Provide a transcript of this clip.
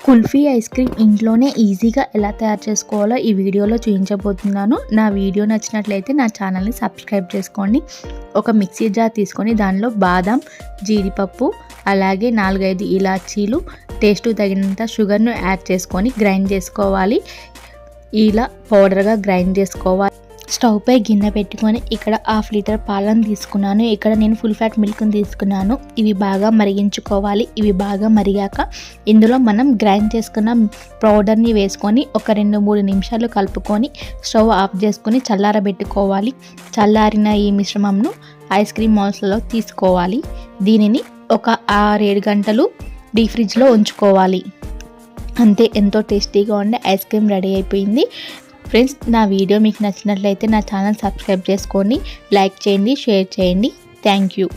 Kulfi ice cream ఇంట్లోనే ఈజీగా ఎలా తయారు చేసుకోవాలో ఈ వీడియోలో చూపించబోతున్నాను. నా వీడియో నచ్చినట్లయితే నా ఛానల్ని సబ్స్క్రైబ్ చేసుకోండి. ఒక మిక్సీ జార్ తీసుకొని దానిలో బాదం, జీడిపప్పు, అలాగే 4-5 ఇలాచీలు, టేస్ట్ తగినంత షుగర్ను యాడ్ చేసుకొని గ్రైండ్ చేసుకోవాలి. ఇలా పౌడర్గా గ్రైండ్ చేసుకోవాలి. స్టవ్ పై గిన్నె పెట్టుకొని ఇక్కడ 1/2 లీటర్ పాలను తీసుకున్నాను. ఇక్కడ నేను ఫుల్ ఫ్యాట్ మిల్క్ని తీసుకున్నాను. ఇవి బాగా మరిగించుకోవాలి. ఇవి బాగా మరిగాక ఇందులో మనం గ్రైండ్ చేసుకున్న పౌడర్ని వేసుకొని ఒక 2-3 నిమిషాలు కలుపుకొని స్టవ్ ఆఫ్ చేసుకొని చల్లారబెట్టుకోవాలి. చల్లారిన ఈ మిశ్రమంను ఐస్ క్రీమ్ మౌల్స్లో తీసుకోవాలి. దీనిని ఒక 6-7 గంటలు డీప్ ఫ్రిడ్జ్లో ఉంచుకోవాలి. అంతే, ఎంతో టేస్టీగా ఉండే ఐస్ క్రీమ్ రెడీ అయిపోయింది. ఫ్రెండ్స్, నా వీడియో మీకు నచ్చినట్లయితే నా ఛానల్ సబ్స్క్రైబ్ చేసుకోండి, లైక్ చేయండి, షేర్ చేయండి. Thank you.